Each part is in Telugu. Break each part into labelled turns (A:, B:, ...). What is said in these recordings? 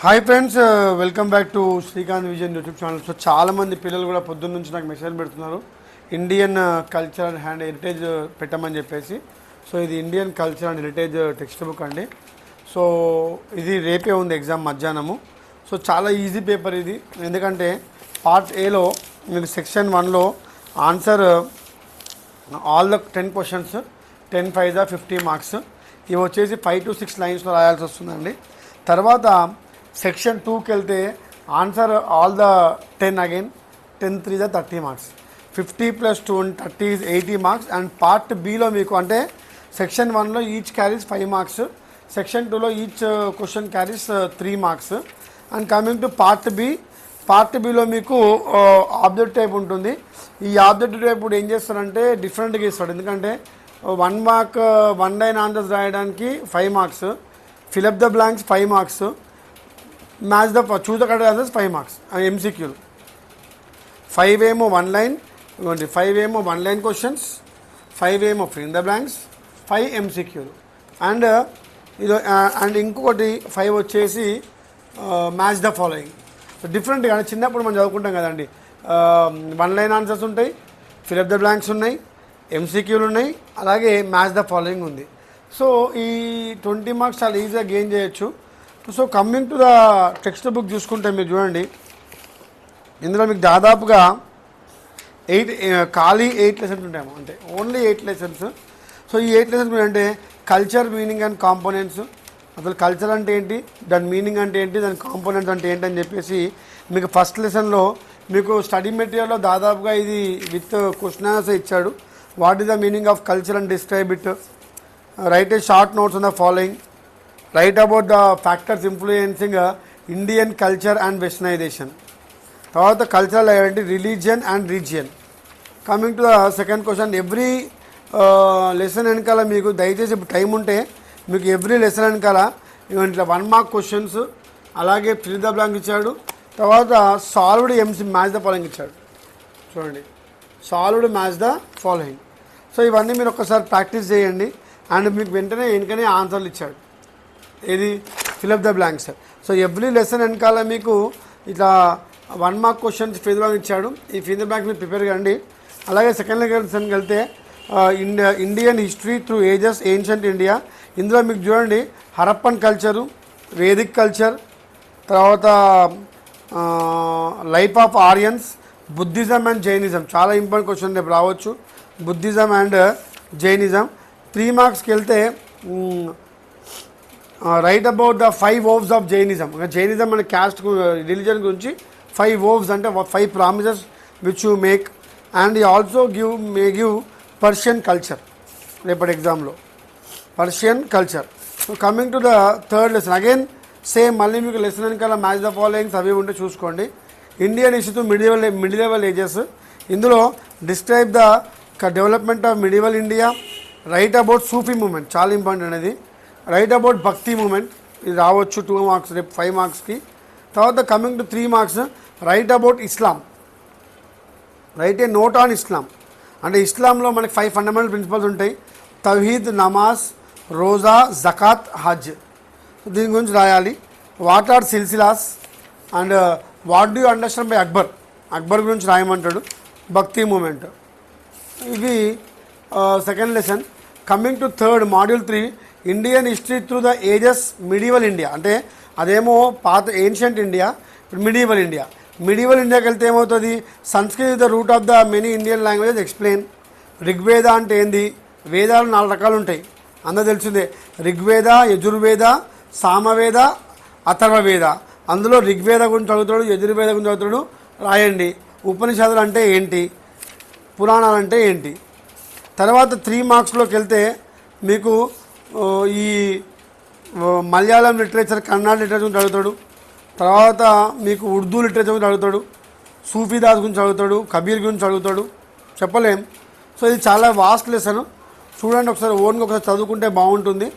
A: Hi friends, welcome back to Srikanth vision YouTube channel. So చాలామంది పిల్లలు కూడా పొద్దున్న నుంచి నాకు మెసేజ్ పెడుతున్నారు ఇండియన్ కల్చర్ అండ్ హెరిటేజ్ పెట్టమని చెప్పేసి. సో ఇది Indian culture and heritage text book అండి. సో ఇది రేపే ఉంది ఎగ్జామ్ మధ్యాహ్నము. సో చాలా ఈజీ పేపర్ ఇది, ఎందుకంటే పార్ట్ ఏలో మీకు సెక్షన్ 1లో answer all the 10 questions 10 5 50 marks. ఇవి వచ్చేసి 5 to 6 లైన్స్లో రాయాల్సి వస్తుందండి. తర్వాత సెక్షన్ 2కి వెళ్తే answer all the 10 again 10 3 30 marks. 50 + 2 30 is 80 marks. And part బిలో మీకు అంటే సెక్షన్ 1లో ఈచ్ క్యారీస్ 5 మార్క్స్, సెక్షన్ 2లో each question carries 3 marks. And coming to part బిలో మీకు ఆబ్జెక్ట్ టైప్ ఉంటుంది. ఈ ఆబ్జెక్ట్ టైప్ ఇప్పుడు ఏం చేస్తారంటే డిఫరెంట్గా ఇస్తాడు, ఎందుకంటే 1 మార్క్ 1 లైన్ ఆన్సర్స్ రాయడానికి 5 marks, fill up the blanks 5 marks, match the choose the correct answers 5 marks. ఎంసీక్యూలు 5 ఏమో 1 లైన్, 5 ఏమో 1 లైన్ క్వశ్చన్స్, 5 ఏమో ఫిల్ ద బ్లాంక్స్, 5 ఎంసీక్యూలు. అండ్ ఇది అండ్ ఇంకొకటి 5 వచ్చేసి మ్యాచ్ ద ఫాలోయింగ్. డిఫరెంట్గా అంటే చిన్నప్పుడు మనం చదువుకుంటాం కదండి, 1 లైన్ ఆన్సర్స్ ఉంటాయి, ఫిలప్ ద బ్లాంక్స్ ఉన్నాయి, ఎంసీక్యూలు ఉన్నాయి, అలాగే మ్యాచ్ ద ఫాలోయింగ్ ఉంది. సో ఈ 20 మార్క్స్ చాలా ఈజీగా గెయిన్ చేయొచ్చు. So coming to the text book చూసుకుంటే మీరు చూడండి, ఇందులో మీకు దాదాపుగా 8 లెసన్స్ ఉంటాయేమో, అంటే ఓన్లీ 8 లెసన్స్. సో ఈ 8 లెసన్స్ అంటే కల్చర్, మీనింగ్ అండ్ కాంపోనెంట్స్, అసలు కల్చర్ అంటే ఏంటి, దాని మీనింగ్ అంటే ఏంటి, దాని కాంపోనెంట్స్ అంటే ఏంటి అని చెప్పేసి మీకు ఫస్ట్ లెసన్లో మీకు స్టడీ మెటీరియల్లో దాదాపుగా ఇది విత్ క్వశ్చన్ ఆన్సర్ ఇచ్చాడు. What is the meaning of culture and describe it, write a short notes on the following, write about the factors influencing Indian culture and westernization. తర్వాత cultural identity, religion and region. Coming to the second question, every lesson వెనకాల మీకు దయచేసి ఇప్పుడు టైం ఉంటే మీకు ఎవ్రీ లెసన్ వెనకాల ఇట్లా 1 మార్క్ క్వశ్చన్స్, అలాగే ఫిల్ ద బ్లాంక్ ఇచ్చాడు. తర్వాత సాల్వ్డ్ మ్యాచ్ ద ఫాలోయింగ్ ఇచ్చాడు. చూడండి, solved match the following. So ఇవన్నీ మీరు ఒక్కసారి ప్రాక్టీస్ చేయండి. అండ్ మీకు వెంటనే ఆన్సర్లు ఇచ్చాడు, ఏది fill up the blanks. So every lesson వెనకాల మీకు ఇట్లా 1 mark questions fill the blank ఇచ్చాడు. ఈ ఫిల్ ద బ్లాంక్ మీరు ప్రిపేర్ కండి. అలాగే సెకండ్ లెసన్కి వెళ్తే Indian history through ages, ancient India. ఇందులో మీకు చూడండి హరప్పన్ కల్చరు, వేదిక్ కల్చర్, తర్వాత life of Aryans, Buddhism and Jainism. చాలా ఇంపార్టెంట్ క్వశ్చన్ రేపు రావచ్చు, బుద్ధిజం అండ్ జైనిజం. 3 మార్క్స్కి వెళ్తే write about the 5 vows of Jainism. Jainism అనే క్యాస్ట్ రిలీజన్ గురించి 5 ఓవ్స్ అంటే 5 promises which you make. And also give Persian culture రేపటి ఎగ్జామ్లో, Persian culture. So coming to the third lesson, again same మళ్ళీ మీకు లెసన్ వెనకాల మ్యాచ్ ద ఫాలోయింగ్స్ అవి ఉంటే చూసుకోండి. Indian history mid level ages. ఇందులో describe the development of medieval India, write about Sufi movement, చాలా ఇంపార్టెంట్ అనేది, రైట్ అబౌట్ భక్తి మూమెంట్, ఇది రావచ్చు 2 మార్క్స్ రేపు 5 మార్క్స్కి. తర్వాత coming to 3 marks, write about Islam, write a note on Islam. అంటే ఇస్లాంలో మనకి 5 ఫండమెంటల్ ప్రిన్సిపల్స్ ఉంటాయి, తౌహీద్, నమాజ్, రోజా, జకాత్, హజ్. దీని గురించి రాయాలి. What are silsilas and what do you understand by Akbar గురించి రాయమంటాడు, భక్తి మూమెంట్. ఇవి second lesson. Coming to third module 3, Indian history through the ages, medieval India. అంటే అదేమో పాత ancient India, medieval India. Medieval ఇండియాకి వెళ్తే ఏమవుతుంది, Sanskrit is the root of the many Indian languages, explain. Rigveda అంటే ఏంది, వేదాలు 4 రకాలు ఉంటాయి, అందరూ తెలిసిందే. ఋగ్వేద, యజుర్వేద, సామవేద, అథర్వవేద. అందులో ఋగ్వేద గురించి చదువుతాడు, యజుర్వేద గురించి చదువుతాడు, రాయండి. ఉపనిషత్తులు అంటే ఏంటి, పురాణాలు అంటే ఏంటి. తర్వాత 3 మార్క్స్లోకి వెళ్తే మీకు ఈ మలయాళం లిటరేచర్, కన్నడ లిటరేచర్ గురించి చదువుతాడు. తర్వాత మీకు ఉర్దూ లిటరేచర్ గురించి చదువుతాడు, సూఫీదాస్ గురించి చదువుతాడు, కబీర్ గురించి చదువుతాడు, చెప్పలేం. సో ఇది చాలా వాస్ట్ లెసన్. చూడండి ఒకసారి, ఓన్గా ఒకసారి చదువుకుంటే బాగుంటుంది.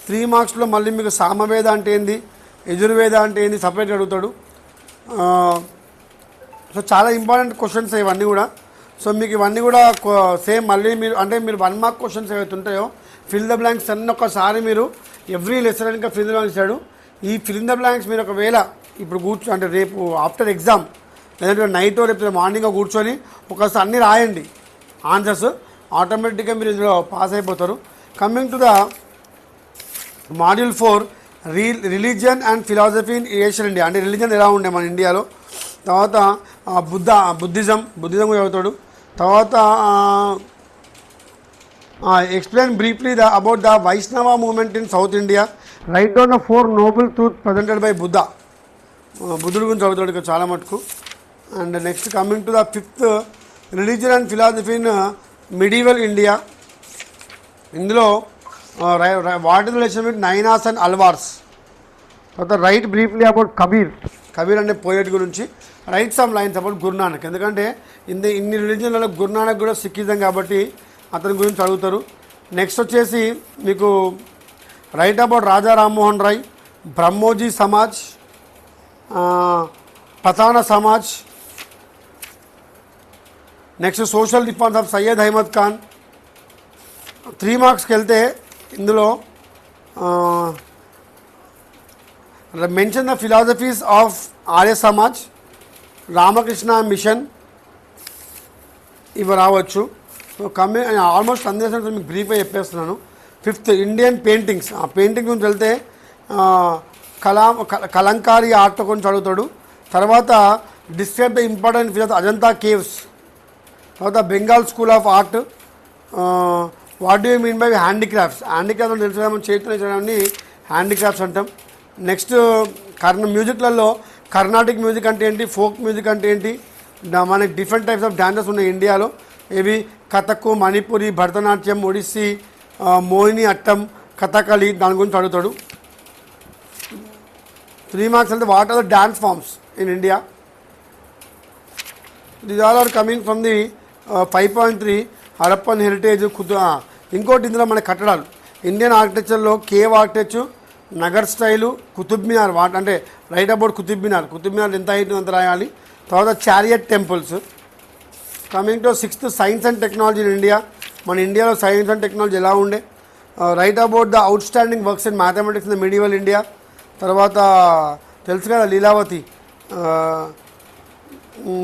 A: 3 మార్క్స్లో మళ్ళీ మీకు సామవేద అంటే ఏంది, యజుర్వేద అంటే ఏంది సపరేట్ అడుగుతాడు. సో చాలా ఇంపార్టెంట్ క్వశ్చన్స్ ఇవన్నీ కూడా. సో మీకు ఇవన్నీ కూడా సేమ్ మళ్ళీ మీరు 1 మార్క్ క్వశ్చన్స్ ఏవైతే ఉంటాయో ఫిల్ ద బ్లాంక్స్ అన్నీ ఒకసారి మీరు ఎవ్రీ లెసన్ ఇంకా ఫిల్ ద బ్లాంక్స్ ఇచ్చాడు. ఈ ఫిల్ ఇన్ ద బ్లాంక్స్ మీరు ఒకవేళ ఇప్పుడు అంటే రేపు ఆఫ్టర్ ఎగ్జామ్ లేదంటే నైట్ రేపు మార్నింగ్ కూర్చొని ఒకసారి అన్నీ రాయండి ఆన్సర్స్, ఆటోమేటిక్గా మీరు ఇందులో పాస్ అయిపోతారు. Coming to the module 4 religion and philosophy in Asian India, అంటే రిలీజన్ ఎలా ఉండే మన ఇండియాలో. తర్వాత బుద్ధిజం కూడా చదువుతాడు. తర్వాత explain briefly about the Vaishnava movement in South India, write down the 4 noble truth presented by బుద్ధుడు గురించి చదువుతాడు ఇక్కడ చాలా మటుకు. And next coming to the 5th religion and philosophy in medieval India. ఇందులో what is relation with Nayanars and Alvars. తర్వాత రైట్ బ్రీఫ్లీ అబౌట్ కబీర్ అంటే పోయట్ గురించి. Write some lines about Guru Nanak, ఎందుకంటే ఇన్ని రిలీజియన్లలో గురునానక్ కూడా సిక్కిజం కాబట్టి అతని గురించి అడుగుతారు. నెక్స్ట్ వచ్చేసి మీకు write about Raja Rammohan Roy, Brahmo Samaj, Prarthana Samaj. Next social reforms of Syed Ahmad Khan. 3 మార్క్స్కి వెళ్తే ఇందులో mention the philosophies of Arya Samaj, Ramakrishna mission, ఇవి రావచ్చు. సో ఆల్మోస్ట్ అందజేసిన మీకు బ్రీఫ్గా చెప్పేస్తున్నాను. 5th Indian paintings. ఆ పెయింటింగ్ గురించి వెళ్తే కలంకారీ ఆర్ట్ గురించి అడుగుతాడు. తర్వాత describe the important features Ajanta caves. తర్వాత Bengal school of art. What do you mean by handicrafts. Handicrafts అని తెలుసు, చేతితో చేయడాన్ని హ్యాండీక్రాఫ్ట్స్ అంటాం. నెక్స్ట్ మ్యూజిక్లలో కర్ణాటిక్ మ్యూజిక్ అంటే ఏంటి, ఫోక్ మ్యూజిక్ అంటే ఏంటి, మనకి డిఫరెంట్ టైప్స్ ఆఫ్ డాన్సెస్ ఉన్నాయి ఇండియాలో. ఇవి కథక్, మణిపురి, భరతనాట్యం, ఒడిస్సీ, మోహిని అట్టం, కథకళి, దాని గురించి అడుగుతాడు. 3 మార్క్స్ అంటే what are the dance forms in India. These all are coming from the 5.3 Harappan heritage. ఇంకోటి ఇందులో మన కట్టడాలు ఇండియన్ ఆర్కిటెక్చర్లో cave architecture, Nagar style, Qutub Minar. అంటే రైట్ అబౌట్ కుతుబ్ మినార్ ఎంత హైట్ అంత రాయాలి. తర్వాత chariot temples. Coming to 6th science and technology in India. మన ఇండియాలో సైన్స్ అండ్ టెక్నాలజీ ఎలా ఉండే. Right about the out standing works in mathematics in the medieval India. తర్వాత తెలుసు కదా లీలావతి.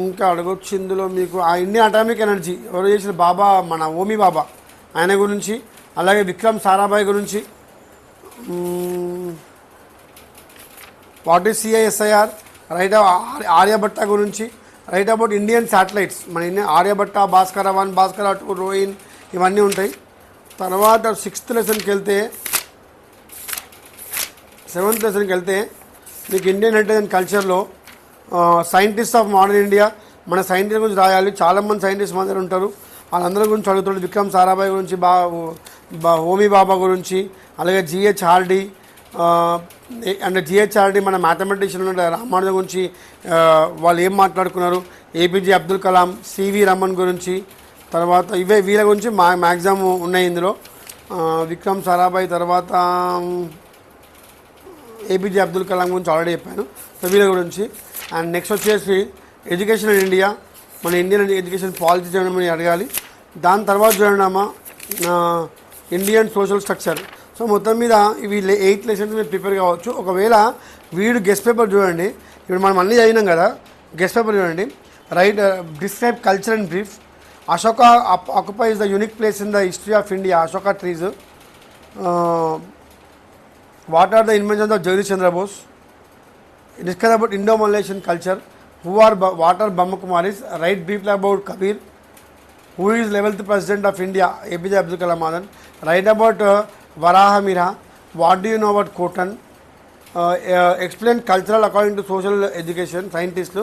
A: ఇంకా అడగొచ్చు ఇందులో మీకు ఆ ఇండియన్ అటామిక్ ఎనర్జీ ఎవరు చేసిన బాబా, మన ఓమీ బాబా, ఆయన గురించి. అలాగే విక్రమ్ సారాభాయ్ గురించి. What is CSIR. Write Aryabhata గురించి. Write about Indian satellites. మన ఇండియన్ ఆర్యభట్ట, భాస్కర 1, భాస్కర 2, రోయిన్, ఇవన్నీ ఉంటాయి. తర్వాత 6th లెసన్కి వెళ్తే 7th లెసన్కి వెళ్తే మీకు ఇండియన్ హెరిటేజ్ అండ్ కల్చర్లో సైంటిస్ట్ ఆఫ్ మోడర్న్ ఇండియా. మన సైంటిస్ట్ గురించి రాయాలి. చాలామంది సైంటిస్ట్ మన దగ్గర ఉంటారు, వాళ్ళందరి గురించి అడుగుతాడు. విక్రమ్ సారాభాయ్ గురించి, హోమీ బాబా గురించి. అలాగే జిహెచ్ఆర్డి. అంటే జిహెచ్ఆర్డి మన మ్యాథమెటిషియన్ రామానుజన్ గురించి వాళ్ళు ఏం మాట్లాడుకున్నారు. ఏపీజే అబ్దుల్ కలాం, సివి రమన్ గురించి. తర్వాత వీళ్ళ గురించి మ్యాక్సిమం ఉన్నాయి ఇందులో. విక్రమ్ సారాభాయ్, తర్వాత ఏపీజే అబ్దుల్ కలాం గురించి ఆల్రెడీ చెప్పాను. సో వీళ్ళ గురించి. అండ్ నెక్స్ట్ వచ్చేసి ఎడ్యుకేషన్ ఇన్ ఇండియా. మన ఇండియన్ ఎడ్యుకేషన్ పాలసీ చేయడం అడగాలి. దాని తర్వాత చూడడమా ఇండియన్ సోషల్ స్ట్రక్చర్. సో మొత్తం మీద ఇవి 8 లెసన్స్ మీరు ప్రిపేర్ కావచ్చు. ఒకవేళ వీడు గెస్ట్ పేపర్ చూడండి. ఇప్పుడు మనం అన్నీ చదివినాం కదా, గెస్ట్ పేపర్ చూడండి. Write describe culture and brief. Ashoka occupies the unique place in the history of India. Ashoka trees. What are the inventions of Jagdish Chandra Bose. Discuss about Indo Malaysian culture. What are Brahma Kumaris. Write briefly about Kabir. Who is 11th President of India? APJ Abdul Kalam Azad. Write about Varaha Mira. What do you know about Khotan? Explain cultural according to social education. Scientists.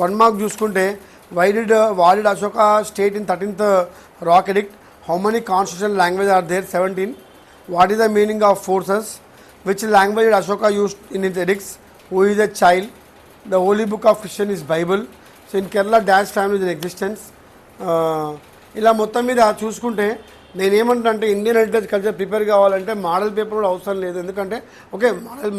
A: 1 mark చూసుకుంటే why did Ashoka state in 13th Rock Edict? How many constitutional languages are there? 17. What is the meaning of forces? Which language did Ashoka use in his edicts? Who is a child? The holy book of Christian is Bible. So in Kerala, dash family is in existence. ఇలా మొత్తం మీద చూసుకుంటే నేనేమంటా అంటే ఇండియన్ హెరిటేజ్ కల్చర్ ప్రిపేర్ కావాలంటే మోడల్ పేపర్ కూడా అవసరం లేదు. ఎందుకంటే ఓకే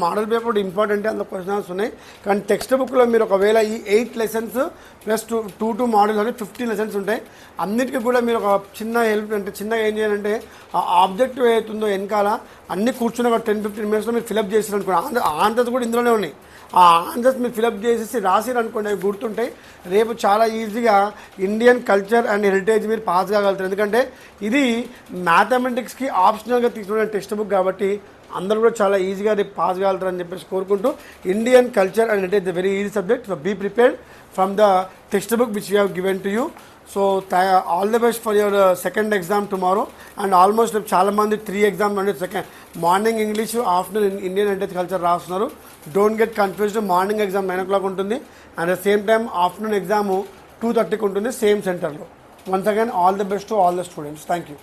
A: మోడల్ పేపర్ కూడా ఇంపార్టెంట్, అందులో క్వశ్చన్స్ ఉన్నాయి. కానీ టెక్స్ట్ బుక్లో మీరు ఒకవేళ ఈ 8 లెసన్స్ ప్లస్ టూ మోడల్స్ అంటే 15 లెసన్స్ ఉంటాయి. అన్నిటికీ కూడా మీరు ఒక చిన్న హెల్ప్ అంటే చిన్నగా ఏం చేయాలంటే ఆ ఆబ్జెక్టివ్ ఏదైతుందో వెనకాల అన్ని కూర్చుని ఒక 10-15 మినిట్స్లో మీరు ఫిలప్ చేసారు అనుకోండి. ఆన్సర్స్ కూడా ఇందులోనే ఉన్నాయి. ఆ ఆన్సర్స్ మీరు ఫిలప్ చేసేసి రాసిరు అనుకోండి, అవి గుర్తుంటాయి. రేపు చాలా ఈజీగా ఇండియన్ కల్చర్ అండ్ హెరిటేజ్ మీరు పాస్ కాగలుగుతారు. ఎందుకంటే ఇది మ్యాథమెటిక్స్కి ఆప్షనల్గా తీసుకునే టెక్స్ట్ బుక్ కాబట్టి అందరూ కూడా చాలా ఈజీగా రేపు పాస్ కాగలుగుతారు అని చెప్పేసి కోరుకుంటూ, Indian culture and heritage the very easy subject. So be prepared from the text book which we have given to you. So all the best for your second exam tomorrow. And almost చాలామంది 3 ఎగ్జామ్స్ అంటే second morning English, afternoon Indian heritage culture రాస్తున్నారు. Don't get confused. Morning exam 9 o'clock ఉంటుంది, and the same time afternoon exam 2:30కి ఉంటుంది, సేమ్ సెంటర్లో. Once again all the best to all the students. Thank you.